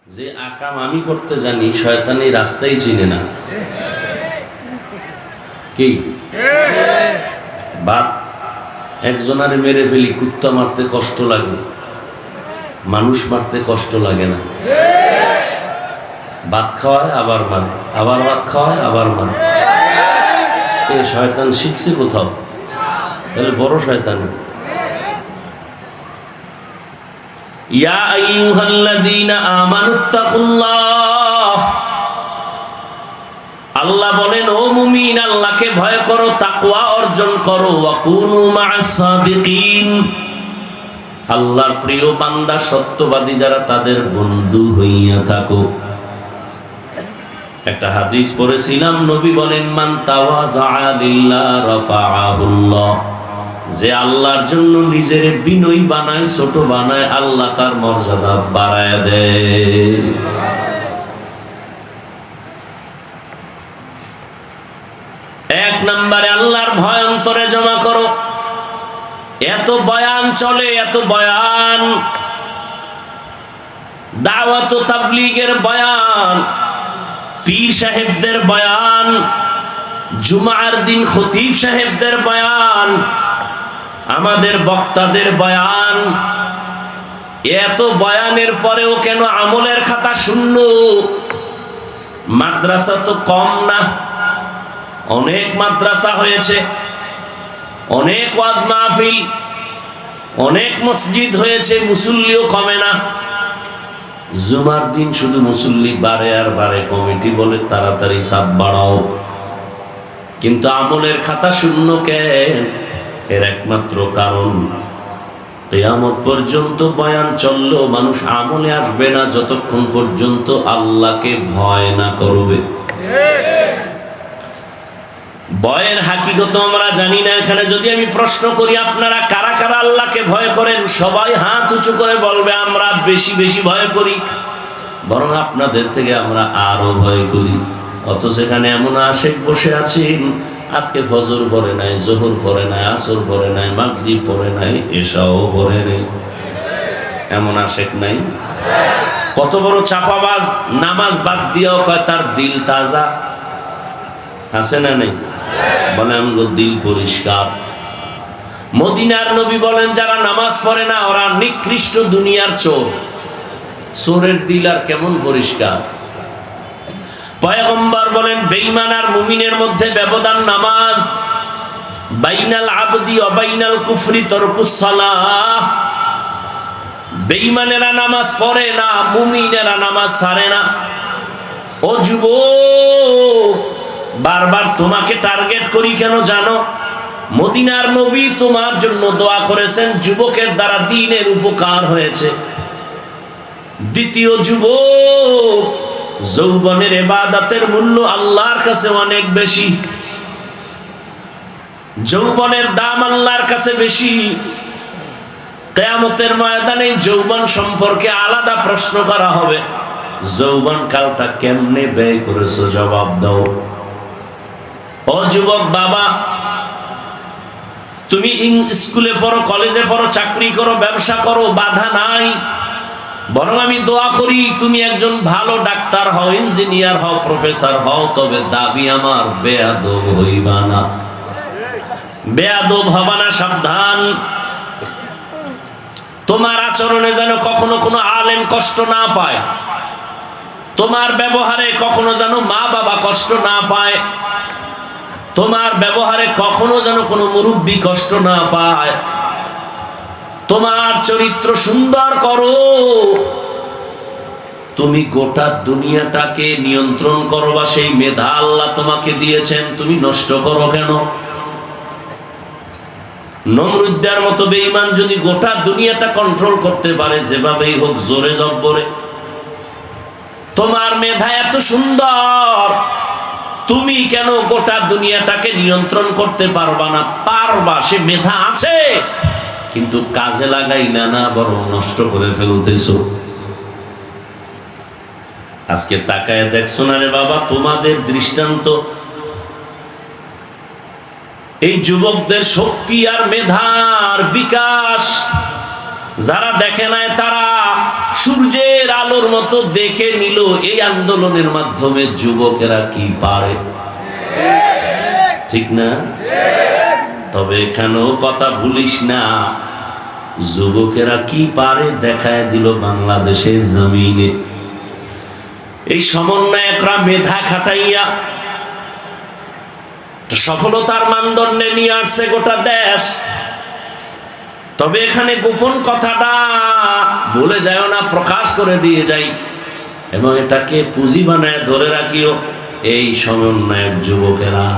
যে আকাম আমি করতে জানি শয়তান এই রাস্তাই চিনে না। কি বাদ একজনারে মেরে ফেলি, কুত্তা মারতে কষ্ট লাগে, মানুষ মারতে কষ্ট লাগে না। ভাত খাওয়ায় আবার মানে, আবার ভাত খাওয়ায় আবার মানে। এ শয়তান শিখছে কোথাও? তাহলে বড় শয়তান। ইয়া আইয়ুহাল্লাযীনা আমানুত্তাকুল্লাহ, আল্লাহ বলেন ও মুমিন আল্লাহকে ভয় করো, তাকওয়া অর্জন করো। ওয়া কুনু মা'আস সাদিকিন, আল্লাহর প্রিয় বান্দা সত্যবাদী যারা তাদের বন্ধু হইয়া থাকো। একটা হাদিস পড়েছিলাম, নবী বলেন মান তাওয়াযা লিল্লাহ রাফাআহুল্লাহ, যে আল্লাহর জন্য নিজের বিনয়ী বানায়, ছোট বানায়, আল্লাহ তার মর্যাদা বাড়ায় দেয়। এক নম্বরে আল্লাহর ভয় অন্তরে জমা করো। এত বয়ান চলে, এত বয়ান, দাওয়াত ও তাবলীগের বয়ান, পীর সাহেবদের বয়ান, জুমার দিন খতিব সাহেবদের বয়ান, আমাদের বক্তাদের বয়ান। এত বয়ানের পরেও কেন আমলের খাতা শূন্য? মাদ্রাসা তো কম না, অনেক মাদ্রাসা হয়েছে, অনেক ওয়াজ মাহফিল, অনেক মসজিদ হয়েছে, মুসল্লিও কমে না। জুমার দিন শুধু মুসল্লি বাড়ে আর বাড়ে, কমিটি বলে তাড়াতাড়ি সাপ বাড়াও, কিন্তু আমলের খাতা শূন্য কেন? এর একমাত্র কারণ কিয়ামত পর্যন্ত বয়ান চললেও মানুষ আমলে আসবে না যতক্ষণ পর্যন্ত আল্লাহকে ভয় না করবে। ভয়ের হাকিকত আমরা জানি না। এখানে যদি আমি প্রশ্ন করি আপনারা কারা কারা আল্লাহকে ভয় করেন, সবাই হাত উঁচু করে বলবে আমরা বেশি বেশি ভয় করি, বরং আপনাদের থেকে আমরা আরো ভয় করি। অথচ সেখানে এমন আশেক বসে আছেন, আজকে ফজর পড়ে নাই, জোহর পড়ে নাই, আসর পড়ে নাই, মাগরিব পড়ে নাই, এশাও পড়ে নাই। এমন আশেক নাই? কত বড় চাপাবাজ, নামাজ বাদ দিয়েও কয় তার দিল তাজা। আছে না নেই? বলে আমগো দিল পরিষ্কার। মদিনার নবী বলেন যারা নামাজ পড়ে না ওরা নিকৃষ্ট দুনিয়ার চোর। চোরের দিল আর কেমন পরিষ্কার। পয়গম্বর বলেন বেঈমান আর মুমিনের মধ্যে ব্যবধান নামাজ। বাইনাল আবদি ওয়া বাইনাল কুফরি তারকুস সালাহ। বেঈমানেরা নামাজ পড়ে না, মুমিনেরা নামাজ ছাড়ে না। ও যুবক, বারবার তোমাকে টার্গেট করি কেন জানো? মদিনার নবী তোমার জন্য দোয়া করেছেন, যুবকের দ্বারা দ্বীনের উপকার হয়েছে। দ্বিতীয় যুবক, যৌবনের ইবাদতের মূল্য আল্লাহর কাছে অনেক বেশি, যৌবনের দাম আল্লাহর কাছে বেশি। কিয়ামতের ময়দানে যৌবন সম্পর্কে আলাদা প্রশ্ন করা হবে। যৌবন কালটা কেমনে ব্যয় করেছো জবাব দাও। ও যুবক বাবা, তুমি স্কুলে পড়ো, কলেজে পড়ো, চাকরি করো, ব্যবসা করো, বাধা নাই। বরং আমি দোয়া করি তুমি একজন ভালো ডাক্তার হও, ইঞ্জিনিয়ার হও, প্রফেসর হও, তবে দাবি আমার বেয়াদব হইবা না। বেয়াদব হবা না, সাবধান। তোমার আচরণে যেন কখনো কোনো আলেম কষ্ট না পায়, তোমার ব্যবহারে কখনো যেন মা বাবা কষ্ট না পায়, তোমার ব্যবহারে কখনো যেন কোনো মুরব্বী কষ্ট না পায়। তোমার চরিত্র সুন্দর করো। তুমি গোটা দুনিয়াটাকে নিয়ন্ত্রণ করবা, সেই মেধা আল্লাহ তোমাকে দিয়েছেন, তুমি নষ্ট করো কেন? নমরুদ্দার মতো বেঈমান যদি গোটা দুনিয়াটা কন্ট্রোল করতে পারে, যেভাবেই হোক, জোরে জব্বরে, তোমার মেধা এত সুন্দর, তুমি কেন গোটা দুনিয়াটাকে নিয়ন্ত্রণ করতে পারবা না? পারবা, সে মেধা আছে, কিন্তু কাজে লাগাই না, বরং নষ্ট করে ফেলতেছো। আজকে তাকায় দেখছো না রে বাবা, তোমাদের দৃষ্টান্ত এই যুবকদের শক্তি আর মেধার বিকাশ যারা দেখে নাই তারা সূর্যের আলোর মতো দেখে নিল এই আন্দোলনের মাধ্যমে যুবকেরা কি পারে, ঠিক না? তবে এখানেও কথা ভুলিস না, যুবকেরা কি পারে দেখায় দিল বাংলাদেশের জমিনে। এই সমন্বয়করা মেধা খাটাইয়া সফলতার মানদণ্ডে নিয়ে আসছে গোটা দেশ। তবে এখানে গোপন কথাটা বলে যায় না, প্রকাশ করে দিয়ে যাই, এবং এটাকে পুঁজি বানায় ধরে রাখিও। এই সমন্বয়ক যুবকেরা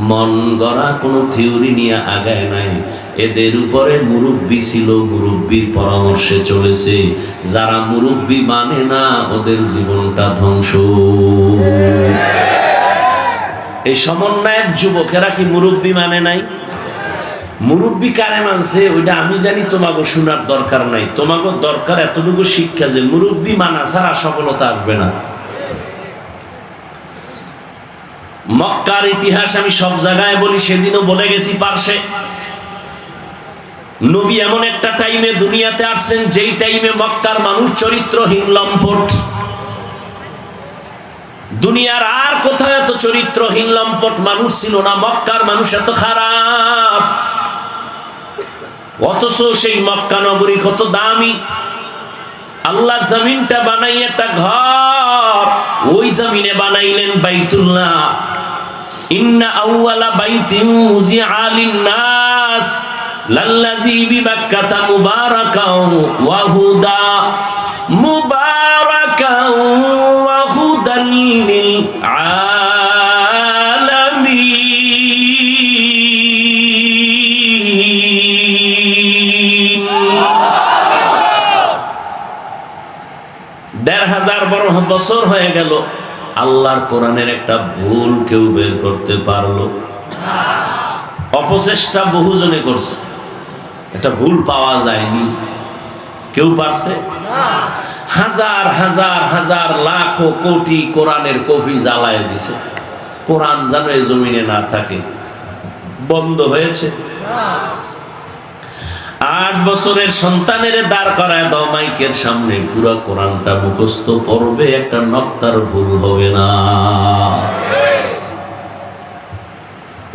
মন গড়া কোনো থিওরি নিয়ে আগায় নাই, এদের উপরে মুরব্বী ছিল, মুরব্বীর পরামর্শে চলেছে। যারা মুরব্বী মানে না ওদের জীবনটা ধ্বংস। এই সমন্বয়ক যুবকেরা কি মুরব্বী মানে নাই? মুরব্বী কারে মানছে ওইটা আমি জানি, তোমাকে শোনার দরকার নাই। তোমাকে দরকার এতটুকু শিক্ষা যে মুরব্বী মানা ছাড়া সফলতা আসবে না। মক্কার ইতিহাস আমি সব জায়গায় বলি, সেদিনও বলে গেছি পার্শ্বে। নবী এমন একটা টাইমে দুনিয়াতে আসছেন যেই টাইমে মক্কার মানুষ চরিত্রহীন, লম্পট। দুনিয়ার আর কোথাও এত চরিত্রহীন লম্পট মানুষ ছিল না, মক্কার মানুষ এত খারাপ। অথচ সেই মক্কা নগরী কত দামি। আল্লাহ জমিনটা বানাই একটা ঘর, ওই জমিনে বানাইলেন বাইতুল্লাহ। ইন্না আউওয়ালা বাইতিন উযিআ লিন-নাস লাল্লাযী বিবাক্কাতা মুবারাকাও ওয়া হুদা, মুবারাকাও ওয়া হুদান লিল আলামিন। ১৫০০ বছর হয়ে গেল, আল্লাহর কোরআনের একটা ভুল কেউ বের করতে পারলো? অপচেষ্টা বহুজনে করছে, একটা ভুল পাওয়া যায়নি। কেউ পারছে? হাজার হাজার হাজার লাখ কোটি কোরআনের কপি জ্বালায় দিছে। কোরআন যেন এই জমিনে না থাকে। বন্ধ হয়েছে? ৮ বছরের সন্তানের দাঁড় করায় দাও মাইকের সামনে, পুরো কোরআনটা মুখস্থ পড়বে, একটা নক্তার ভুল হবে না।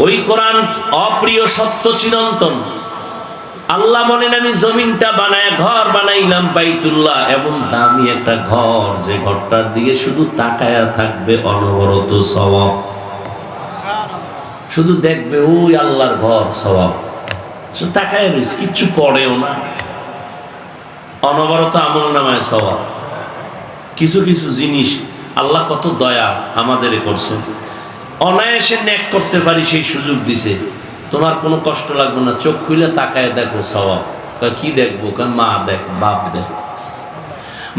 ওই কোরআন অপ্রিয় সত্য চিরন্তন। আল্লাহ বলেন আমি জমিনটা বানায় ঘর বানাইলাম বাইতুল্লাহ, এমন দামি একটা ঘর যে ঘরটার দিকে শুধু তাকায়া থাকবে অনবরত সওয়াব। শুধু দেখবে ওই আল্লাহর ঘর, সওয়াব। তাকায় রয়েছে, কিচ্ছু পড়েও না, অনবরত আমল নামায় সওয়াব। কিছু কিছু জিনিস আল্লাহ কত দয়া আমাদের করছে, অনায়াসে নেক করতে পারি সেই সুযোগ দিছে। তোমার কোনো কষ্ট লাগবে না, চোখ খুলে তাকায় দেখো সওয়াব। কি দেখবো? মা দেখ, বাপ দেখ,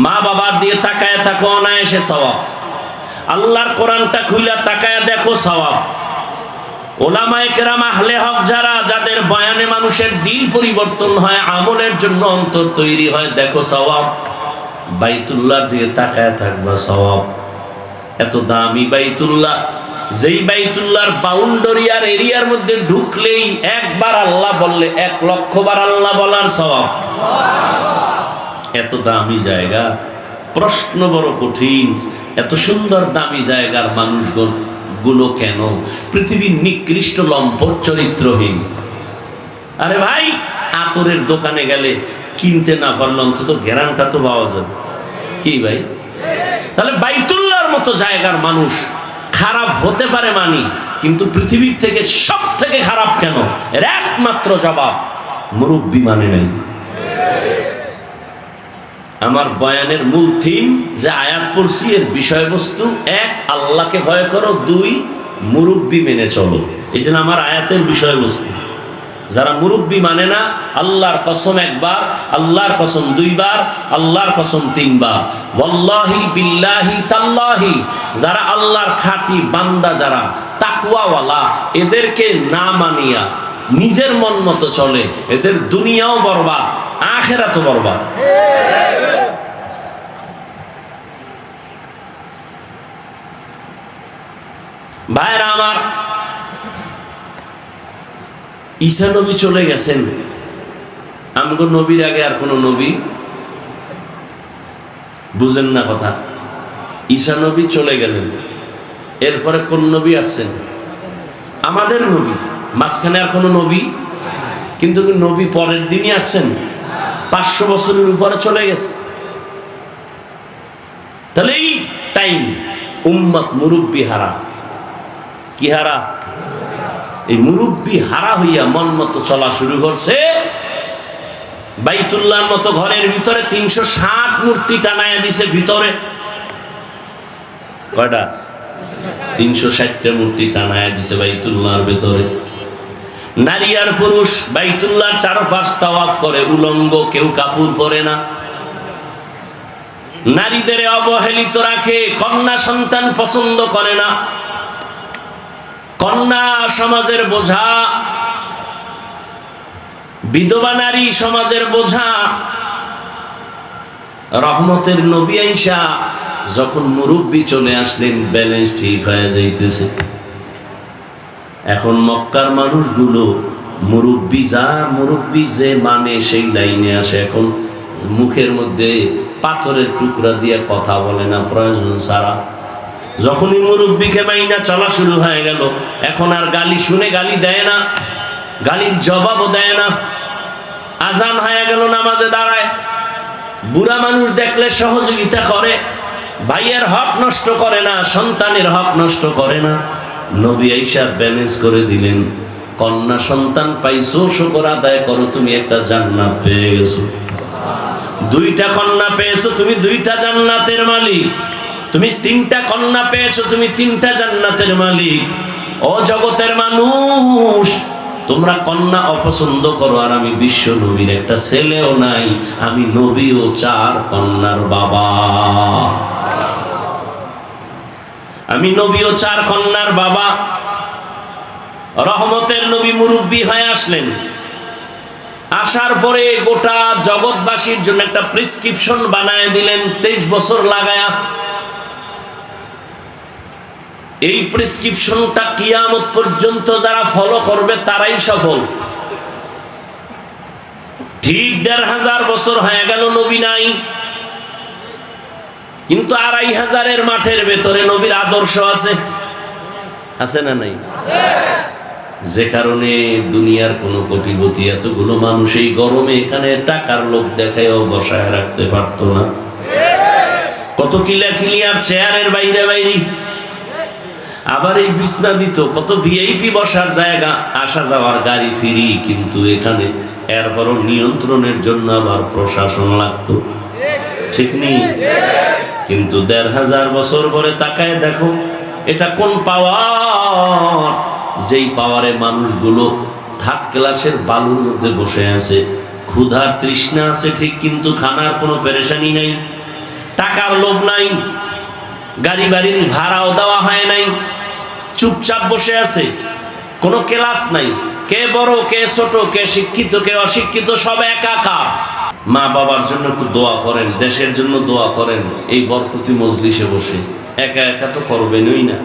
মা বাবার দিয়ে তাকায় থাকো, অনায়াসে সওয়াব। আল্লাহর কোরআনটা খুলে তাকায় দেখো, সওয়াব। ওলামায়ে কেরাম আহলে হক যারা, যাদের বয়ানে মানুষের দিল পরিবর্তন হয়, আমলের জন্য অন্তর তৈরি হয়, দেখো সওয়াব। বাইতুল্লাহ দিয়ে তাকায় থাকবা, সওয়াব। এত দামি বাইতুল্লাহ, যেই বাইতুল্লাহর বাউন্ডারি আর এরিয়ার মধ্যে ঢুকলেই একবার আল্লাহ বললে ১,০০,০০০ বার আল্লাহ বলার সওয়াব। এত দামি জায়গা, প্রশ্ন বড় কঠিন, এত সুন্দর দামি জায়গার মানুষগণ গুলো কেন পৃথিবীর নিকৃষ্ট লম্পট চরিত্রহীন? আরে ভাই, আতরের দোকানে গেলে কিনতে না পারলে অন্তত গ্যারান্টা তো পাওয়া যাবে, কি ভাই? তাহলে বাইতুল্লাহর মতো জায়গার মানুষ খারাপ হতে পারে মানি, কিন্তু পৃথিবীর থেকে সব থেকে খারাপ কেন? এর একমাত্র জবাব, মুরব্বী মানে নাই। আমার বয়ানের মূল থিম যে আয়াত পড়ছি, এর বিষয়বস্তু ১, আল্লাহকে ভয় করো, ২, মুরব্বী মেনে চলো। এটা আমার আয়াতের বিষয়বস্তু। যারা মুরব্বী মানে না, আল্লাহর কসম ১ বার, আল্লাহর কসম ২ বার, আল্লাহর কসম ৩ বার, ওয়াল্লাহি বিল্লাহি তাল্লাহি, যারা আল্লাহর খাঁটি বান্দা, যারা তাকওয়াওয়ালা, এদেরকে না মানিয়া নিজের মন মতো চলে, এদের দুনিয়াও বরবাদ, আখিরাতও বরবাদ। ভাইরা আমার, ঈসা নবী চলে গেছেন, আমগো নবীর আগে আর কোন নবী বুঝেন না কথা? ঈসা নবী চলে গেলেন, এরপরে কোন নবী আসছেন? আমাদের নবী। মাঝখানে আর কোনো নবী? কিন্তু নবী পরের দিনই আসছেন, 500 বছরের উপরে চলে গেছে। তাহলে এই টাইম উম্মত মুরব্বি হারা। কি হারা? এই মুরব্বি হারা হইয়া মন মতো চলা শুরু করছে। বাইতুল্লাহর মতো ঘরের ভিতরে 360 মূর্তি টানায় দিছে ভিতরে। কয়টা? 360টা মূর্তি টানায় দিছে বাইতুল্লাহর ভিতরে। নারী আর পুরুষ বাইতুল্লাহর চারপাশ তাওয়াফ করে উলঙ্গ, কেউ কাপড় পরে না। নারীদের অবহেলিত রাখে, কন্যা সন্তান পছন্দ করে না। কন্যা সমাজের বোঝা, বিধবা নারী সমাজের বোঝা। রহমতের নবী আইসা যখন মুরব্বি চলে আসলেন, ব্যালেন্স ঠিক হয়ে যাইতেছে। এখন মক্কার মানুষগুলো মুরব্বি যে মানে সেই লাইনে আসে। এখন মুখের মধ্যে পাথরের টুকরা দিয়ে কথা বলে না প্রয়োজন ছাড়া। যখনই মুরব্বিকে মাইনা চলা শুরু হয়ে গেল, এখন আর গালি শুনে গালি দেয় না, গালির জবাবও দেয় না। আজান হয়ে গেল, নামাজে দাঁড়ায়। বুড়া মানুষ দেখলে সহযোগিতা করে, ভাইয়ের হক নষ্ট করে না, সন্তানের হক নষ্ট করে না। নবী আইসা ব্যালেন্স করে দিলেন। কন্যা সন্তান পাইছো, শুকর আদায় করো, তুমি একটা জান্নাত পেয়ে গেছো। 2টা কন্যা পেয়েছো, তুমি 2টা জান্নাতের মালিক। তুমি 3টা কন্যা পেয়েছো, তুমি 3টা জান্নাতের মালিক। ও জগতের মানুষ, তোমরা কন্যা অপছন্দ করো, আর আমি বিশ্ব নবীর একটা ছেলেও নাই, আমি নবীও 4 কন্যার বাবা। আমি নবীও 4 কন্যার বাবা। রহমতের নবী মুরব্বি হয়ে আসলেন। আসার পরে গোটা জগৎবাসীর জন্য একটা প্রেসক্রিপশন বানায় দিলেন 23 বছর লাগায়া। এই প্রেসক্রিপশনটা কিয়ামত পর্যন্ত যারা ফলো করবে তারাই সফল। ঠিক 1500 বছর হয়ে গেল নবী নাই, কিন্তু 2500 মাঠের ভেতরে নবীর আদর্শ আছে। আছে না নাই? যে কারণে দুনিয়ার কোনো কোটিপতি এতগুলো মানুষ এই গরমে এখানে টাকার লোভ দেখায়ও বসায় রাখতে পারতো না। কত কিলাকিলি আর চেয়ারের বাইরে বাইরে, আবার এই বিছনা দিত, কত ভিআইপি বসার জায়গা, আসা যাওয়ার গাড়ি ফিরি, কিন্তু এখানে এরপরও নিয়ন্ত্রণের জন্য আবার প্রশাসন লাগতো। ঠিক নেই? কিন্তু 1500 বছর পরে তাকায় দেখো, এটা কোন পাওয়ার, যেই পাওয়ারে মানুষগুলো 3rd ক্লাসের বালুর মধ্যে বসে আছে। ক্ষুধার তৃষ্ণা আছে ঠিক, কিন্তু খানার কোনো পেরেশানি নাই, টাকার লোভ নাই, গাড়ি বাড়ির ভাড়াও দেওয়া হয় নাই, চুপচাপ বসে আছে, কোনো ক্লাস নাই, কে বড় কে ছোট, কে শিক্ষিত কে অশিক্ষিত, সব একাকার। মা বাবার জন্য একটু দোয়া করেন, দেশের জন্য দোয়া করেন। এই বরকতি মজলিসে বসে একা একা তো করবেনই না।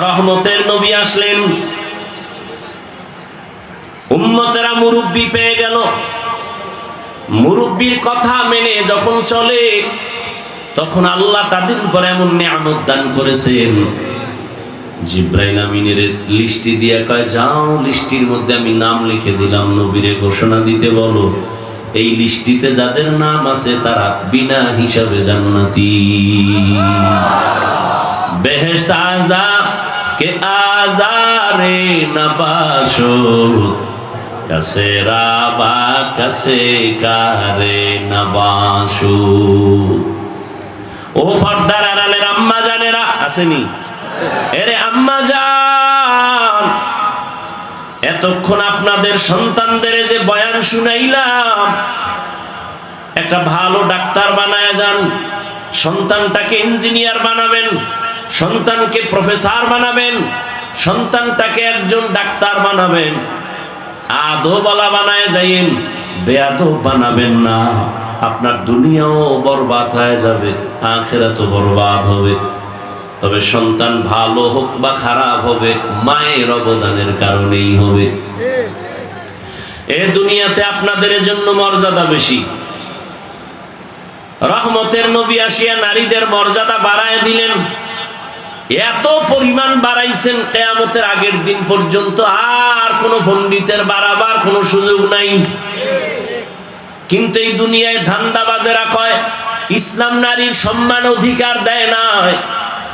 রহমতের নবী আসলেন, উম্মতেরা মুরব্বি পেয়ে গেল। মুরব্বির কথা মেনে যখন চলে, তখন আল্লাহ তাদের উপর এমন নিয়ামত দান করেছেন। জিব্রাইল আমিনের লিস্টি দিয়া কয়, যাও লিস্টির মধ্যে আমি নাম লিখে দিলাম, নবীরে ঘোষণা দিতে বলো, এই লিস্টিতে যাদের নাম আছে তারা বিনা হিসাবে জান্নাতি। বেহেশত আযা কে আজারে নবাশো, কাসে রাবা কাসে কারে নবাশো। ও পর্দার আড়ালের আম্মা জানেরা, আসেনি? এরে আম্মা জান, এতক্ষণ আপনাদের সন্তানদের যে বয়ান শুনাইলাম, একটা ভালো ডাক্তার বানায় যান, সন্তানটাকে ইঞ্জিনিয়ার বানাবেন, সন্তানকে প্রফেসর বানাবেন, সন্তানটাকে একজন ডাক্তার বানাবেন। আদবওয়ালা বানায় যাইন, বেয়াদব বানাবেন না। আপনার দুনিয়াও বরবাদ হয়ে যাবে, আখিরাতও বরবাদ হবে। তবে সন্তান ভালো হোক বা খারাপ হবে, মায়ের অবদানের কারণেই হবে। এ দুনিয়াতে আপনাদের জন্য মর্যাদা বেশি, রহমতের নবী আসিয়া নারীদের মর্যাদা বাড়ায় দিলেন। এত পরিমাণ বাড়াইছেন কিয়ামতের আগের দিন পর্যন্ত আর কোন পণ্ডিতের বাড়াবার কোনো সুযোগ নাই। কিন্তু এই দুনিয়ায় ধান্দাবাজেরা কয় ইসলাম নারীর সম্মান অধিকার দেয় না।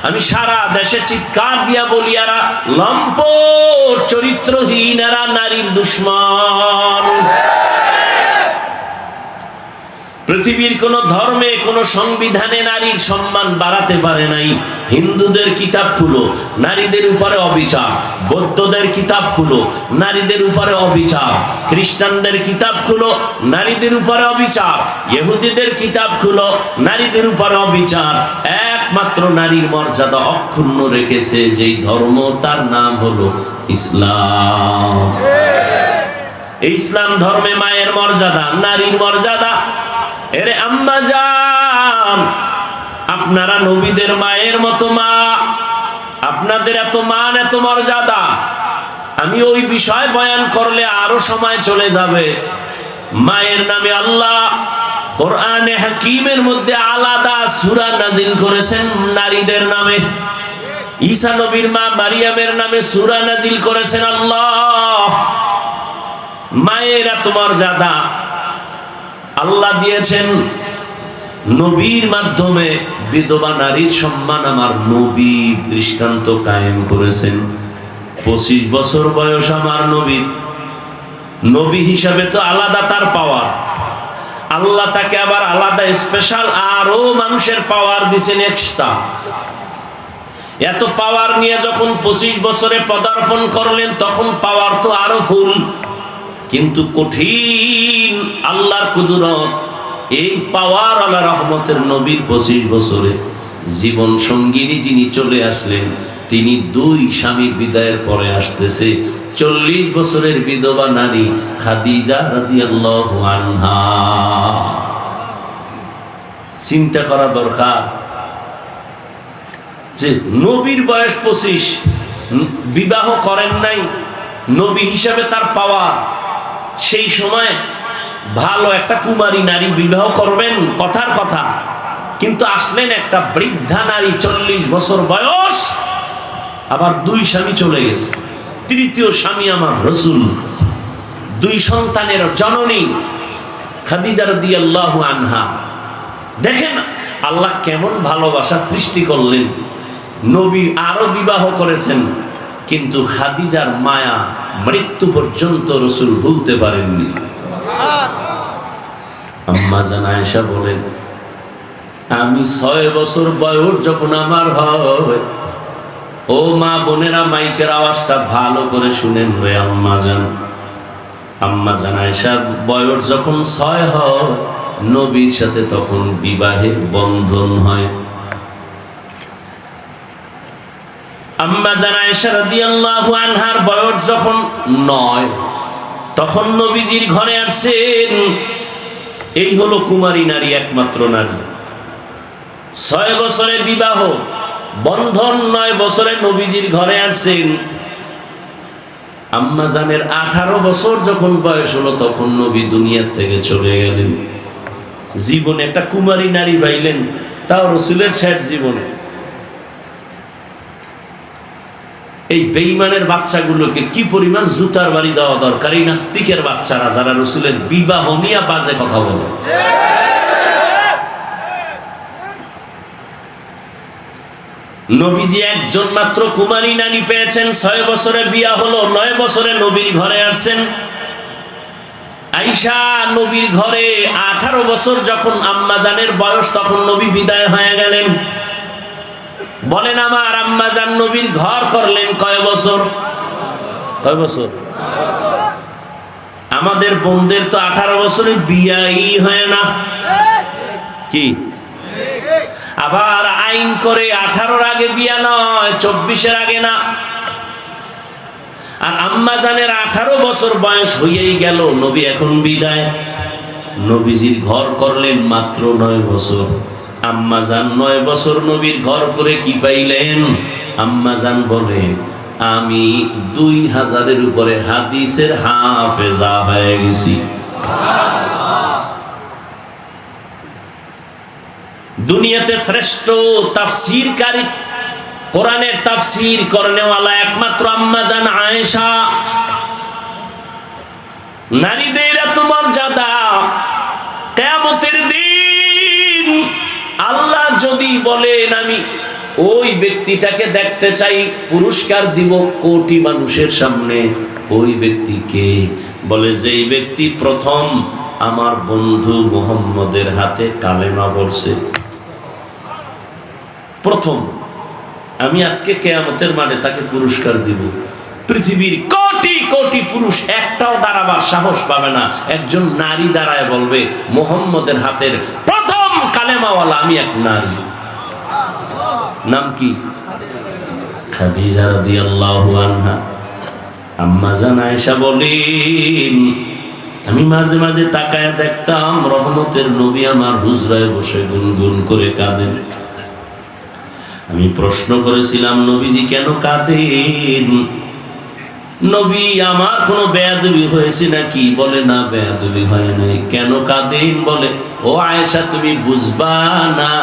আমি সারা দেশে চিৎকার দিয়া বলি, এরা লম্পট চরিত্রহীন, এরা নারীর দুশ্মন। পৃথিবীর কোন ধর্মে কোন সংবিধানে নারীর সম্মান বাড়াতে পারে নাই। হিন্দুদের কিতাব খুলো, নারীদের উপরে অবিচার। বৌদ্ধদের কিতাব খুলো, নারীদের উপরে অবিচার। খ্রিস্টানদের কিতাব খুলো, নারীদের উপরে অবিচার। ইহুদিদের কিতাব খুলো, নারীদের উপরে অবিচার। একমাত্র নারীর মর্যাদা অক্ষুণ্ণ রেখেছে যেই ধর্ম, তার নাম হলো ইসলাম। এই ইসলাম ধর্মে মায়ের মর্যাদা, নারীর মর্যাদা। এরে আম্মা জান, আপনারা নবীদের মায়ের মতো মা, আপনাদের এত মান, এত মর্যাদা। আমি ওই বিষয় বয়ান করলে আরো সময় চলে যাবে। মায়ের নামে আল্লাহ কোরআনে হাকিমের মধ্যে আলাদা সূরা নাজিল করেছেন নারীদের নামে। ঈসা নবীর মা মারিয়ামের নামে সূরা নাজিল করেছেন আল্লাহ। মায়ের এত মর্যাদা আল্লাহ দিয়েছেন। নবীর মাধ্যমে বিধবা নারীর সম্মান আমার নবী দৃষ্টান্ত কায়েম করেছেন। 25 বছর বয়স আমার নবীর। নবী হিসাবে তো আলাদা তার পাওয়ার, আল্লাহ তাকে আবার আলাদা স্পেশাল আরো মানুষের পাওয়ার দিয়েছেন এক্সট্রা। এত পাওয়ার নিয়ে যখন 25 বছরে পদার্পণ করলেন, তখন পাওয়ার তো আরো ফুল। কিন্তু কঠিন আল্লাহর কুদরত, এই পাওয়ার আল্লাহ রহমতের নবীর 25 বছরে জীবন সঙ্গিনী যিনি চলে আসলেন, তিনি 2 স্বামীর বিদায়ের পরে আসতেছে 40 বছরের বিধবা নারী খাদিজা রাদিয়াল্লাহু আনহা। চিন্তা করা দরকার যে নবীর বয়স 25, বিবাহ করেন নাই, নবী হিসাবে তার পাওয়ার। সেই সময় ভালো একটা কুমারী নারী বিবাহ করবেন, কথার কথা। কিন্তু আসলেন একটা বৃদ্ধা নারী, 40 বছর বয়স, আবার 2 স্বামী চলে গেছে। তৃতীয় স্বামী আমার রাসূল, 2 সন্তানের জননী খাদিজা রাদিয়াল্লাহু আনহা। দেখেন আল্লাহ কেমন ভালোবাসা সৃষ্টি করলেন। নবী আরো বিবাহ করেছেন, কিন্তু খাদিজার মায়া মৃত্যু পর্যন্ত রাসূল ভুলতে পারেননি। আম্মা জান আয়েশা বলেন, আমি 6 বছর বয়স যখন আমার হয়, ও মা বোনেরা মাইকের আওয়াজটা ভালো করে শুনেন রে আম্মা জান। আম্মা জান আয়েশার বয়স যখন 6 হয়, নবীর সাথে তখন বিবাহের বন্ধন হয়। আম্মা জান আয়েশা রাদিয়াল্লাহু আনহার বয়স যখন 9, তখন নবীজির ঘরে আসেন। এই হলো কুমারী নারী, একমাত্র নারী। 6 বছরে বিবাহ বন্ধন, 9 বছরে নবীজির ঘরে আসেন। আম্মা জানের 18 বছর যখন বয়স হলো, তখন নবী দুনিয়া থেকে চলে গেলেন। জীবনে একটা কুমারী নারী পাইলেন, তাও রাসূলের শেষ জীবনে। এই বেঈমানের বাচ্চাগুলোকে কি পরিমাণ জুতার বাড়ি দেওয়া দরকার, এই নাস্তিকের বাচ্চারা যারা রাসূলের বিবাহ নিয়ে বাজে কথা বলে। নবীজি একজন মাত্র কুমারী নারী পেয়েছেন, 6 বছরে বিয়া হলো, 9 বছরে নবীর ঘরে আসছেন। আয়েশা নবীর ঘরে 18 বছর যখন আম্মা জানের বয়স, তখন নবী বিদায় হয়ে গেলেন। বলেন আমার আম্মা জান নবীর ঘর করলেন কয় বছর? কয় বছর? আমাদের বোনদের তো 18 বছরে বিয়াই হয় না, কি? আবার আইন করে 18-র আগে বিয়া নয়, 24-এর আগে না। আর আম্মা জানের 18 বছর বয়স হয়েই গেল, নবী এখন বিদায়। নবীজির ঘর করলেন মাত্র 9 বছর। আম্মা জান 9 বছর নবীর ঘর করে কি পাইলেন? আম্মা জান বলেন, আমি 2000-এর উপরে হাদিসের হাফেজা হয়ে গেছি। দুনিয়াতে শ্রেষ্ঠ তাফসীরকারী, কোরআনের তাফসীর করনেওয়ালা একমাত্র আম্মা জান আয়েশা। নারীদের এত মর্যাদা, কিয়ামতের দিন আল্লাহ যদি বলেন আমি ওই ব্যক্তিটাকে দেখতে চাই, পুরস্কার দিব কোটি মানুষের সামনে। ওই ব্যক্তিকে বলে যেই ব্যক্তি প্রথম আমার বন্ধু মুহাম্মদের হাতে কালেমা পড়ছে, প্রথম আমি আজকে কিয়ামতের মাঠে তাকে পুরস্কার দিব। পৃথিবীর কোটি কোটি পুরুষ একটাও দাঁড়াবার সাহস পাবে না, একজন নারী দাঁড়ায় বলবে মুহাম্মদের হাতের প্রথম কালেমাওয়ালা আমি এক নারী। নাম কি? খাদিজা রাদিয়াল্লাহু আনহা। আম্মা জান আয়েশা বলেন আমি মাঝে মাঝে তাকায় দেখতাম রহমতের নবী আমার হুজরায় বসে গুনগুন করে কাঁদেন। আমি প্রশ্ন করেছিলাম নবীজি কেন কাঁদেন? নবী আমার কোনো বেয়াদবি হয়েছে নাকি? বলে না, বেয়াদবি হয় নাই। কেন কাঁদেন? বলে ও আয়েশা তুমি বুঝবা না।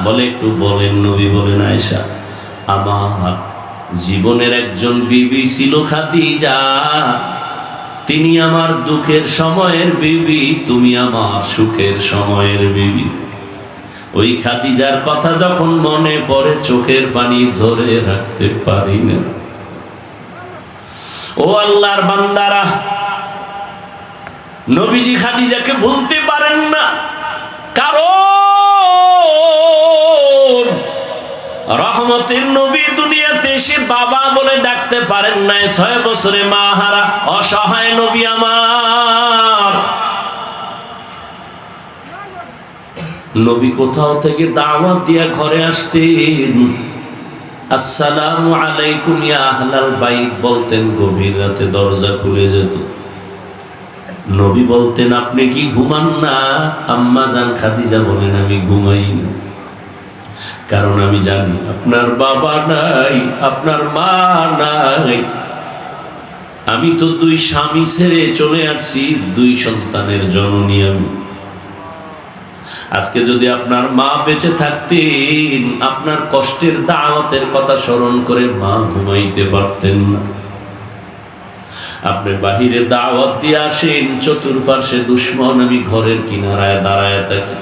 বলে একটু বলেন। নবী বলেন আয়েশা আমার জীবনের একজন বিবি ছিল খাদিজা, তিনি আমার দুঃখের সময়ের বিবি, তুমি আমার সুখের সময়ের বিবি। ওই খাদিজার কথা যখন মনে পড়ে চোখের পানি ধরে রাখতে পারি না। ও আল্লাহর বান্দারা, নবীজি খাদিজাকে ভুলতে পারেন না, কারণ রহমতের নবী দুনিয়াতে এসে বাবা বলে ডাকতে পারেন নাই। 6 বছরে মা হারা অসহায় নবী আমার। নবী কোথাও থেকে দাওয়াত দিয়ে ঘরে আসতেন, আসসালামু আলাইকুম ইয়া আহলাল বাইত বলতেন, গভীর রাতে দরজা খুলে যেত। নবী বলতেন আপনি কি ঘুমান না? আম্মা জান খাদিজা বলেন আমি ঘুমাই না, কারণ আমি জানি আপনার বাবা নাই, আপনার মা নাই। আমি তো 2 স্বামী ছেড়ে চলে আসছি, 2 সন্তানের জননী আমি। আজকে যদি আপনার মা বেঁচে থাকতেন, আপনার কষ্টের দাওয়াতের কথা স্মরণ করে মা ঘুমাইতে পারতেন না। আপনি বাহিরে দাওয়াত দিয়ে আসেন, চতুর্পাশে দুশ্মন, আমি ঘরের কিনারায় দাঁড়ায় থাকি,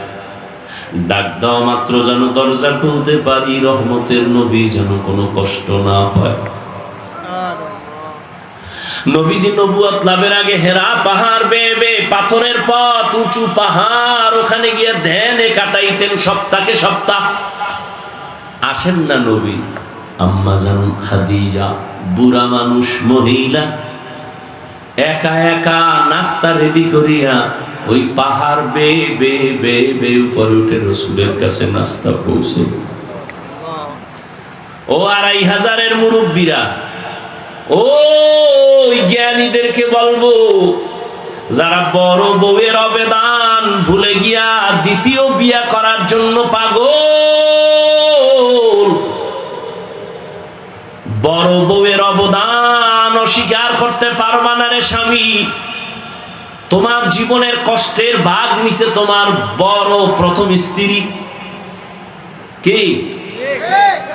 ডাক দেওয়া মাত্র যেন দরজা খুলতে পারি, রহমতের নবী যেন কোনো কষ্ট না পায়। নবীজি নবুয়ত লাভের আগে হেরা পাহাড় বেয়ে বেয়ে, পাথরের পথ, উঁচু পাহাড়, ওখানে গিয়ে ধ্যানে কাটাইতেন সপ্তাহে সপ্তাহ। আসেন না নবী, আম্মা জান খাদিজা বুড়া মানুষ মহিলা একা একা নাস্তা রেডি করিয়া ওই পাহাড় বেয়ে বেয়ে বেয়ে বেয়ে উপরে উঠে রসুলের কাছে নাস্তা পৌঁছে। ও 2500-এর মুরব্বীরা, ওই জ্ঞানীদেরকে বলবো যারা বড় বউয়ের অবদান ভুলে গিয়া দ্বিতীয় বিয়া করার জন্য পাগল, বড় বউয়ের অবদান অস্বীকার করতে পারবা না রে স্বামী। তোমার জীবনের কষ্টের ভাগ নিছে তোমার বড় প্রথম স্ত্রী। কি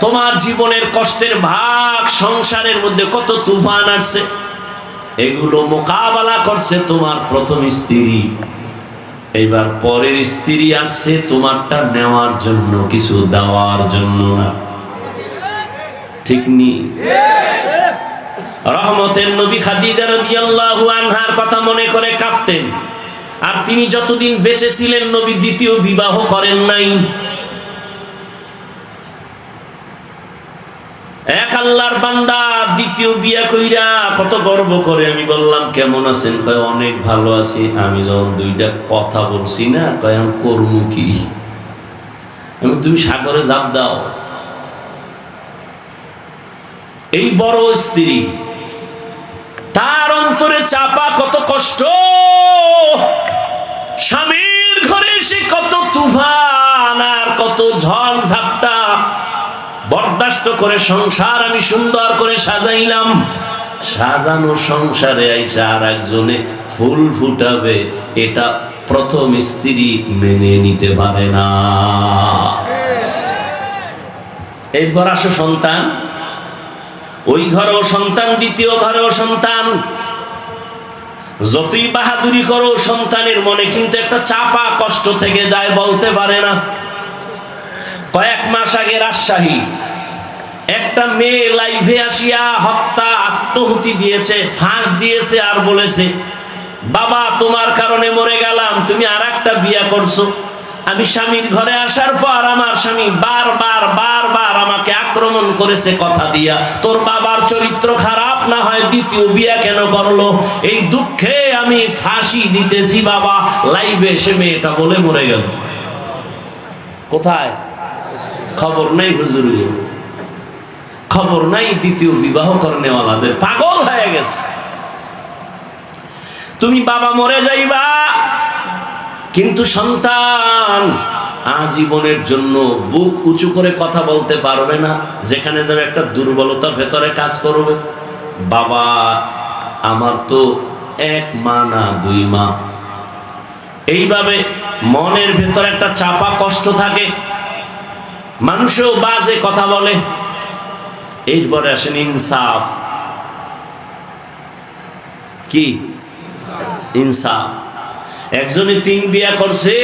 তোমার জীবনের কষ্টের ভাগ, সংসারের মধ্যে কত তুফান আসছে, এগুলো মোকাবেলা করছে তোমার প্রথম স্ত্রী। এইবার পরের স্ত্রী আসছে তোমারটা নেওয়ার জন্য, কিছু দেওয়ার জন্য না। ঠিক নি? রহমতের নবী খাদিজা রাদিয়াল্লাহু আনহার কথা মনে করে কাঁদতেন। আর তিনি যতদিন বেঁচে ছিলেন নবী দ্বিতীয় বিবাহ করেন নাই। এক আল্লাহর বান্দা দ্বিতীয় বিয়া কইরা কত গর্ব করে। আমি বললাম কেমন আছেন? কয় অনেক ভালো আছি। আমি যখন 2টা কথা বলছি না, কয় আমি করমু কি? আমি তুমি সাগরে ঝাঁপ দাও। এই বড় স্ত্রী, তার অন্তরে চাপা কত কষ্ট, স্বামীর ঘরে এসে কত তুফান আর কত ঝড় ঝাপটা বরদাস্ত করে সংসার আমি সুন্দর করে সাজাইলাম। সাজানো সংসারে আইসা আর একজনে ফুল ফুটাবে, এটা প্রথম স্ত্রী মেনে নিতে পারে না। এরপর আসো সন্তান, ওই ঘরেও সন্তান, দ্বিতীয় ঘরেও সন্তান। যতই বাহাদুরি করো সন্তানের মনে কিন্তু একটা চাপা কষ্ট থেকে যায়, বলতে পারে না। কয়েক মাস আগে রাজশাহী একটা মেয়ে লাইভে আসিয়া হত্যা আত্মহুতি দিয়েছে, ফাঁস দিয়েছে, আর বলেছে বাবা তোমার কারণে মরে গেলাম, তুমি আর একটা বিয়ে করছো। আমি স্বামীর ঘরে আসার পর আমার স্বামী বারবার আমাকে আক্রমণ করেছে কথা দিয়া, তোর বাবার চরিত্র খারাপ, না হয় দ্বিতীয় বিয়ে কেন করলো, এই দুঃখে আমি ফাঁসি দিতেছি বাবা। লাইভে এসে মেয়েটা বলে মরে গেল। কোথায়? খবর নাই হুজুর, খবর নাই দ্বিতীয় বিবাহ করনেওয়ালাদের। পাগল হয়ে গেছে। তুমি বাবা মরে যাইবা, কিন্তু সন্তান আজীবনের জন্য বুক উঁচু করে কথা বলতে পারবে না। যেখানে যাবে একটা দুর্বলতা ভেতরে কাজ করবে। বাবা আমার তো এক মা না দুই মা। এইভাবে মনের ভেতরে একটা চাপা কষ্ট থাকে, মানুষও বাজে কথা বলে। এরপরে আসেন ইনসাফ। কি ইনসাফ? একজনে 3 বিয়া করছে,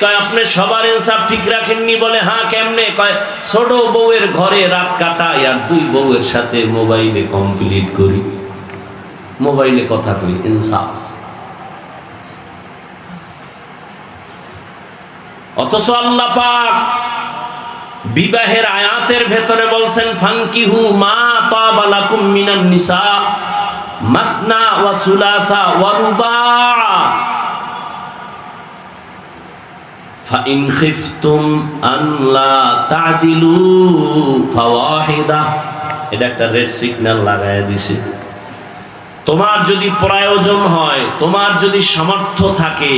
কয় আপনি সবার ইনসাফ ঠিক রাখেননি। বলে হ্যাঁ কেমনে? কয় ছোট বউয়ের ঘরে রাত কাটাই আর 2 বউয়ের সাথে মোবাইলে কমপ্লিট করি, মোবাইলে কথা কই। ইনসাফ। অথচ আল্লাহ পাক বিবাহের আয়াতের ভেতরে বলছেন ফানকিহু মা তাবা লাকুম মিনান নিসা মাসনা ওয়া সুলাসা ওয়া রুবা ফাইন খিফতুম আন লা তা'দিলু ফাওয়াহিদা। এটা একটা রেড সিগন্যাল লাগায় দিছে। তোমার যদি প্রয়োজন হয়, তোমার যদি সামর্থ্য থাকে,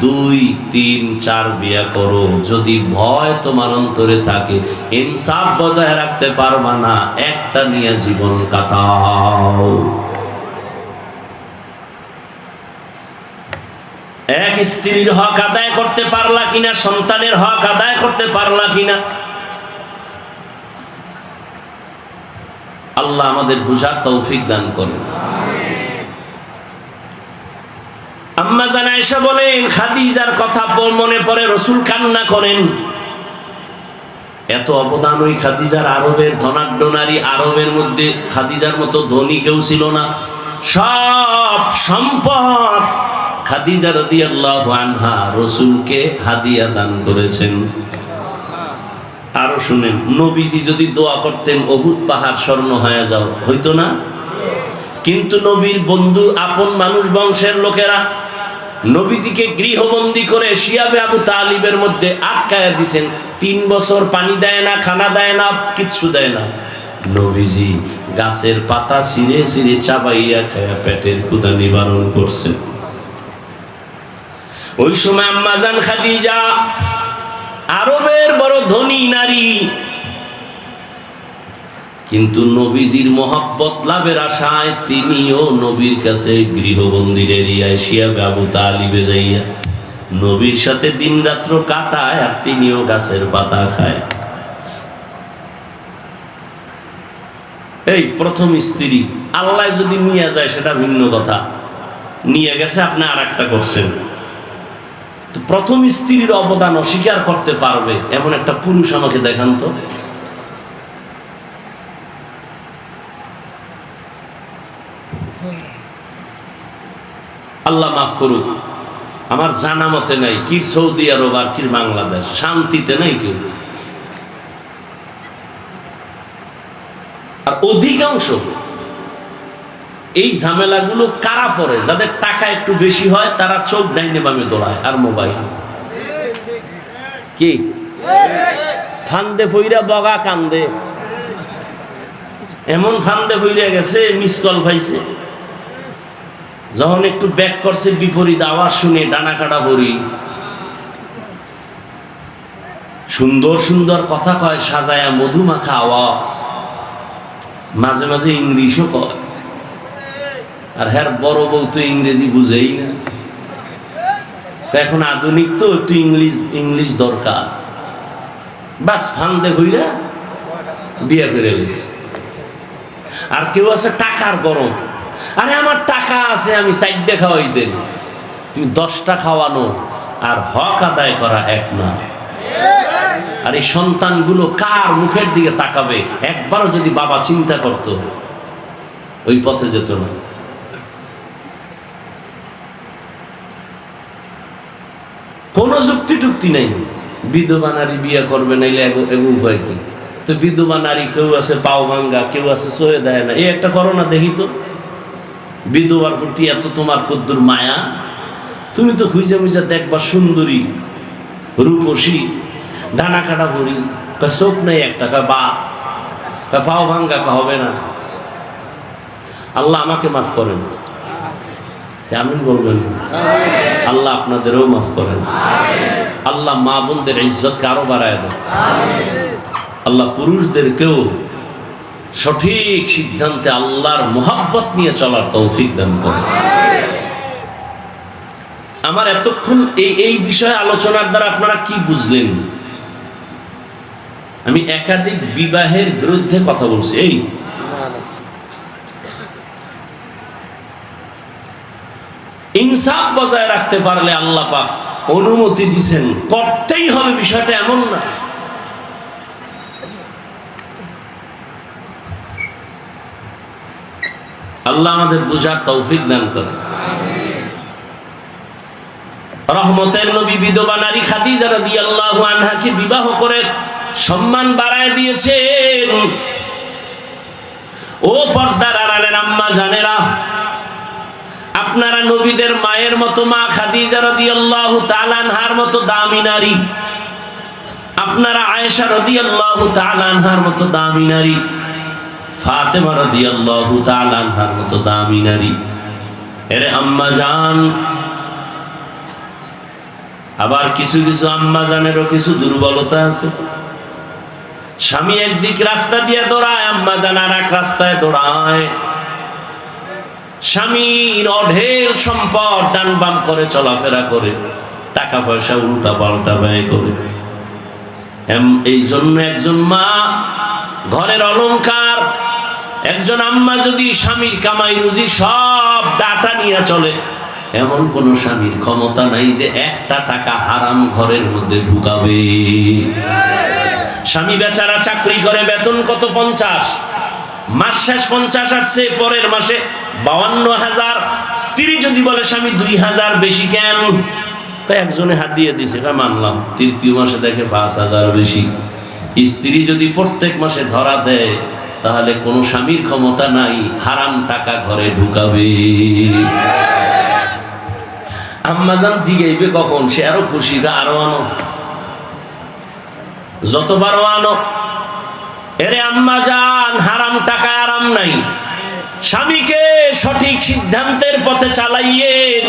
2, 3, 4 বিয়ে করো। যদি ভয় তোমার অন্তরে থাকে, ইনসাফ বজায় রাখতে পারবা না, একটা নিয়ে জীবন কাটাও। এক স্ত্রীর হক আদায় করতে পারলা কিনা, সন্তানের হক আদায় করতে পারলা কিনা, আল্লাহ আমাদের বুঝার তৌফিক দান করেন। আম্মা জান আয়েশা বলেন খাদিজার কথা মনে পড়ে রাসূল কান্না করেন। এত অবদান ওই খাদিজার। আরবের ধনাঢ্য নারী, আরবের মধ্যে খাদিজার মতো ধনী কেউ ছিল না। সব সম্পদ খাদিজা রাদিয়াল্লাহু আনহা রাসূলকে হাদিয়া দান করেছেন। আরো শুনেন, নবীজি যদি দোয়া করতেন উহুদ পাহাড় স্বর্ণ হয়ে যাও, হইতো না? কিন্তু নবীর বন্ধু, আপন মানুষ, বংশের লোকেরা নবীজিকে গৃহবন্দী করে শিয়াবে আবু তালিবের মধ্যে আটকায়া দিছেন। 3 বছর পানি দেয় না, খানা দেয় না, কিচ্ছু দেয় না। নবীজি গাছের পাতা ছিঁড়ে ছিঁড়ে চাবাইয়া খায়া পেটের ক্ষুধা নিবারণ করছেন। ওই সময় আম্মা জান খাদিজা আরবের বড় ধনী নারী, কিন্তু নবীজির মহব্বত লাভের আশায় তিনিও নবীর কাছে গৃহবন্দির এরিয়ায় শিয়াবে আবু তালিবে যাইয়া নবীর সাথে দিন রাত্র কাটায়, আর তিনিও গাছের পাতা খায়। এই প্রথম স্ত্রী। আল্লাহ যদি নিয়ে যায় সেটা ভিন্ন কথা, নিয়ে গেছে আপনি আর একটা করছেন। তো প্রথম স্ত্রীর অবদান অস্বীকার করতে পারবে এমন একটা পুরুষ আমাকে দেখান তো। আল্লাহ মাফ করুক, আমার জানা মতে নাই কি সৌদি আরব আর কি বাংলাদেশ, শান্তিতে নাই কেউ। আর অধিকাংশ এই ঝামেলাগুলো কারা পড়ে? যাদের টাকা একটু বেশি হয়, তারা চোখ ডাইনে বামে দৌড়ায় আর মোবাইল। কি ফান্দে ফইরা বগা কান্দে, এমন ফান্দে ফইরা গেছে, মিস কল পাইছে। যখন একটু ব্যাক করছে, বিপরীত আওয়াজ শুনে ডানা কাটা ভরি। সুন্দর সুন্দর কথা কয়, সাজায়া মধুমাখা আওয়াজ, মাঝে মাঝে ইংলিশও কয়। আর হ্যাঁ, বড় বউ তো ইংরেজি বুঝেই না। এখন আধুনিক তো একটু ইংলিশ দরকার। বাস ফান্দে হইরা বিয়ে করে লিস। আর কেউ আছে টাকার গরম, আরে আমার টাকা আছে আমি সাইডে খাওয়াইতে, তুমি 10টা খাওয়ানো আর হক আদায় করা এক না। আর এই সন্তানগুলো কার মুখের দিকে তাকাবে একবারও যদি বাবা চিন্তা করত, ওই পথে যেত না। কোনো যুক্তি টুক্তি নাই, বিধবা নারী বিয়ে করবে নাইলে এগো উপায় কি? তো বিধবা নারী কেউ আছে পাও ভাঙ্গা, কেউ আছে সয়ে দেয় না, এই একটা করো না দেখি তো। বিধবার প্রতি এত তোমার কদ্দুর মায়া, তুমি তো খুঁজে মুজা দেখবা সুন্দরী রূপসী ডানা কাটা ভরি, চোখ নেই একটা, বাপ পাও ভাঙ্গা হবে না। আল্লাহ আমাকে মাফ করেন, আমিন বলবেন। আল্লাহ আপনাদেরও মাফ করেন। আল্লাহ মা বোনদের ইজ্জতকে আরো বাড়ায় দেন। আল্লাহ পুরুষদেরকেও সঠিক সিদ্ধান্তে আল্লাহর মোহাব্বত নিয়ে চলার তৌফিক দান করেন। আমার এতক্ষণ এই বিষয়ে আলোচনার দ্বারা আপনারা কি বুঝলেন? আমি একাধিক বিবাহের বিরুদ্ধে কথা বলছি। এই ইনসাফ বজায় রাখতে পারলে আল্লাহ পাক অনুমতি দিয়েছেন, করতেই হবে, বিষয়টা এমন না। আল্লাহ আমাদের বুঝার তৌফিক দান করে। রহমতের নবী বিধবা নারী খাদিজা রাদিয়াল্লাহু আনহাকে বিবাহ করে সম্মান বাড়ায় দিয়েছেন। ও পর্দার আড়ালের আম্মা জানেরা, আপনারা নবীদের মায়ের মতো মা খাদিজা রাদিয়াল্লাহু তাআলা আনহার মতো দামি নারী, আপনারা আয়েশা রাদিয়াল্লাহু তাআলা আনহার মতো দামি নারী, ফাতেমা রাদিয়াল্লাহু তাআলা আনহার মতো দামি নারী। এরে আম্মা জান, আবার কিছু কিছু আম্মা জানেরও কিছু দুর্বলতা আছে। স্বামী একদিক রাস্তা দিয়ে দৌড়ায়, আম্মা জান আর এক রাস্তায় দৌড়ায়। স্বামীর অঢেল সম্পদ ডান বাম করে চলাফেরা করে, টাকা পয়সা উল্টা পাল্টা ব্যয় করে। এই জন্য একজন মা ঘরের অলংকার, একজন আম্মা যদি স্বামীর কামাই রুজি সব ডাটা নিয়ে চলে, এমন কোন স্বামীর ক্ষমতা নাই যে একটা টাকা হারাম ঘরের মধ্যে ঢুকাবে। স্বামী বেচারা চাকরি করে, বেতন কত 50, মাস শেষ 50 আসছে, পরের মাসে 52,000। স্ত্রী যদি বলে স্বামী 2,000 বেশি কেন, একজনে হাত দিয়ে দিছে, মানলাম। তৃতীয় মাসে দেখে 5,000 বেশি। স্ত্রী যদি প্রত্যেক মাসে ধরা দেয়, তাহলে কোন স্বামীর ক্ষমতা নাই হারাম টাকা ঘরে ঢুকাবে। আম্মাজান জিগাইবে কখন, সে আরো খুশি, আরো আনো, যতবারও আনো। এরে আম্মাজান, হারাম টাকা আরাম নাই। স্বামীকে সঠিক সিদ্ধান্তের পথে চালাইয়েন,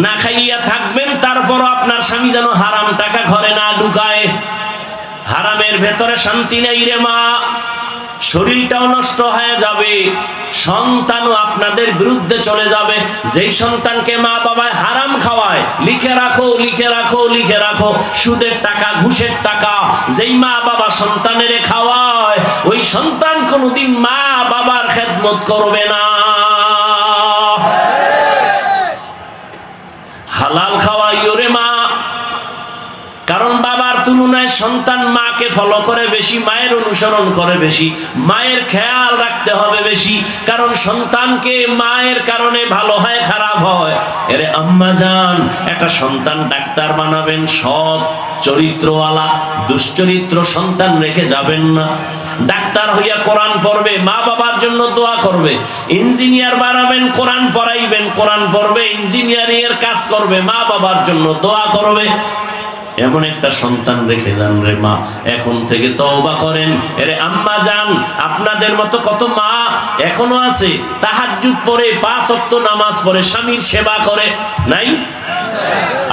না খাইয়া থাকবেন, তারপরও আপনার স্বামী যেন হারাম টাকা ঘরে না ঢুকায়। হারামের ভেতরে শান্তি নেই রে মা, শরীরটাও নষ্ট হয়ে যাবে, সন্তানও আপনাদের বিরুদ্ধে চলে যাবে। যেই সন্তানকে মা বাবায় হারাম খাওয়ায়, লিখে রাখো লিখে রাখো লিখে রাখো, সুদের টাকা ঘুষের টাকা যেই মা বাবা সন্তানের খাওয়ায়, ওই সন্তান কোনোদিন মা বাবার খেদমত করবে না। হালাল খাওয়াইও রে মা, কারণ বাবার তুলনায় সন্তান মাকে ফলো করে বেশি, মায়ের অনুসরণ করে বেশি, মায়ের খেয়াল রাখতে হবে বেশি, কারণ সন্তানকে মায়ের কারণে ভালো হয় খারাপ হয়। এরে আম্মা জান, একটা সন্তান ডাক্তার বানাবেন, সৎ চরিত্রওয়ালা, দুশ্চরিত্র সন্তান রেখে যাবেন না। ডাক্তার হইয়া কোরআন পড়বে, মা বাবার জন্য দোয়া করবে। ইঞ্জিনিয়ার বানাবেন, কোরআন পড়াইবেন, কোরআন পড়বে, ইঞ্জিনিয়ারিং এর কাজ করবে, মা বাবার জন্য দোয়া করবে। এমন একটা সন্তান রেখে যান রে মা, এখন থেকে তওবা করেন। এরে আম্মা জান, আপনাদের মতো কত মা এখনো আছে তাহাজ্জুদ পড়ে, 5 ওয়াক্ত নামাজ পড়ে, স্বামীর সেবা করে, নাই?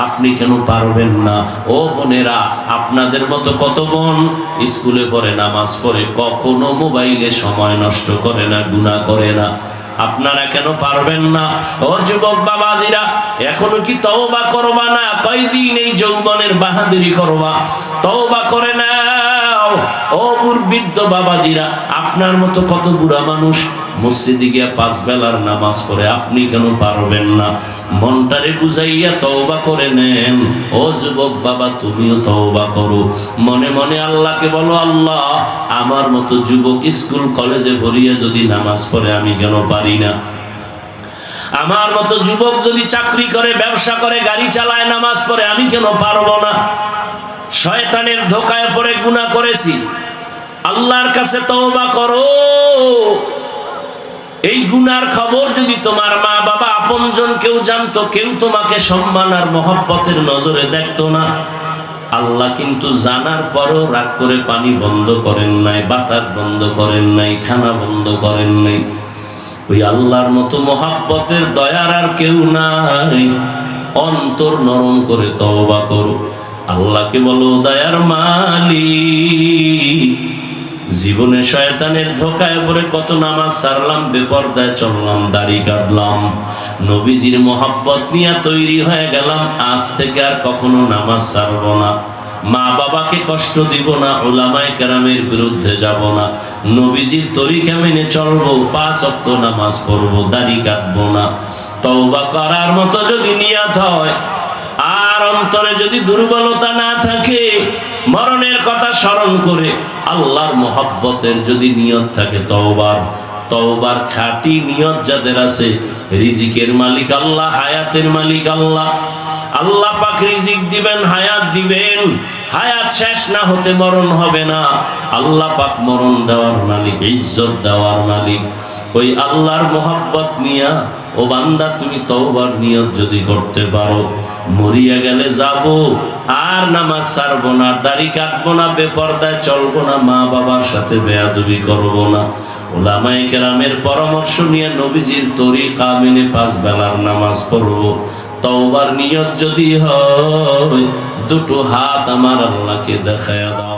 আপনি কেন পারবেন না? ও বোনেরা, আপনাদের মতো কত বোন স্কুলে পড়ে, নামাজ পড়ে, কখনো মোবাইলে সময় নষ্ট করে না, গুনাহ করে না, আপনারা কেন পারবেন না? ও যুবক বাবাজিরা, এখনো কি তওবা করবা না? কয়দিন এই যৌবনের বাহাদুরি করবা? তওবা করে নাও। ও মুরব্বি বৃদ্ধ বাবাজিরা, আপনার মতো কত বুড়া মানুষ মসজিদে গিয়া 5 বেলার নামাজ পড়ে, আপনি কেন পারবেন না? মনটারে বুঝাইয়া তওবা করে নেন। ও যুবক বাবা, তুমিও তওবা করো। মনে মনে আল্লাহকে বলো, আল্লাহ আমার মতো যুবক স্কুল কলেজে ভরিয়া যদি নামাজ পড়ে, আমি কেন পারি না? আমার মতো যুবক যদি চাকরি করে, ব্যবসা করে, গাড়ি চালায়, নামাজ পড়ে, আমি কেন পারবো না? শয়তানের ধোকায় পড়ে গুনাহ করেছি, আল্লাহর কাছে তওবা করো। এই গুনার খবর যদি তোমার মা বাবা আপনজন কেউ জানতো, কেউ তোমাকে সম্মান আর মহব্বতের নজরে দেখতো না। আল্লাহ কিন্তু জানার পরও রাগ করে পানি বন্ধ করেন নাই, বাতাস বন্ধ করেন নাই, খানা বন্ধ করেন নাই। ওই আল্লাহর মতো মহব্বতের দয়ার আর কেউ নাই। অন্তর নরম করে তওবা করো, আল্লাহকে বলো, দয়ার মালিক, জীবনে শয়তানের ধোকায় পড়ে কত নামাজ ছাড়লাম, বেপরদায় চললাম, দাড়ি কাটলাম, নবীজির মহব্বত নিয়ে তৈরি হয়ে গেলাম, আজ থেকে আর কখনো নামাজ ছাড়বো না, মা বাবাকে কষ্ট দিব না, উলামায়ে কেরামের বিরুদ্ধে যাব না, নবীজির তরিকা মেনে চলবো, 5 ওয়াক্ত নামাজ পড়বো, দাড়ি কাটবো না। তওবা করার মতো যদি নিয়ত হয়, আর অন্তরে যদি দুর্বলতা না থাকে, মরণের কথা স্মরণ করে আল্লাহর মহব্বতের যদি নিয়ত থাকে, তওবার খাঁটি নিয়ত যাদের আছে, রিজিকের মালিক আল্লাহ, হায়াতের মালিক আল্লাহ। আল্লাহ পাক রিজিক দিবেন, হায়াত দিবেন, হায়াত শেষ না হতে মরণ হবে না। আল্লাহ পাক মরণ দেওয়ার মালিক, ইজ্জত দেওয়ার মালিক। ওই আল্লাহর মহব্বত নিয়া ও বান্দা, তুমি তওবার নিয়ত যদি করতে পারো, মরিয়া গেলে যাব, আর নামাজ ছাড়বো না, দাড়ি কাটবো না, বেপরদায় চলবো না, মা বাবার সাথে বেয়াদবি করবো না, উলামায়ে কেরামের পরামর্শ নিয়ে নবীজির তরিকা মেনে 5 বেলার নামাজ পড়বো। তওবার নিয়ত যদি হয়, দুটো হাত আমার আল্লাহকে দেখায়া দাও।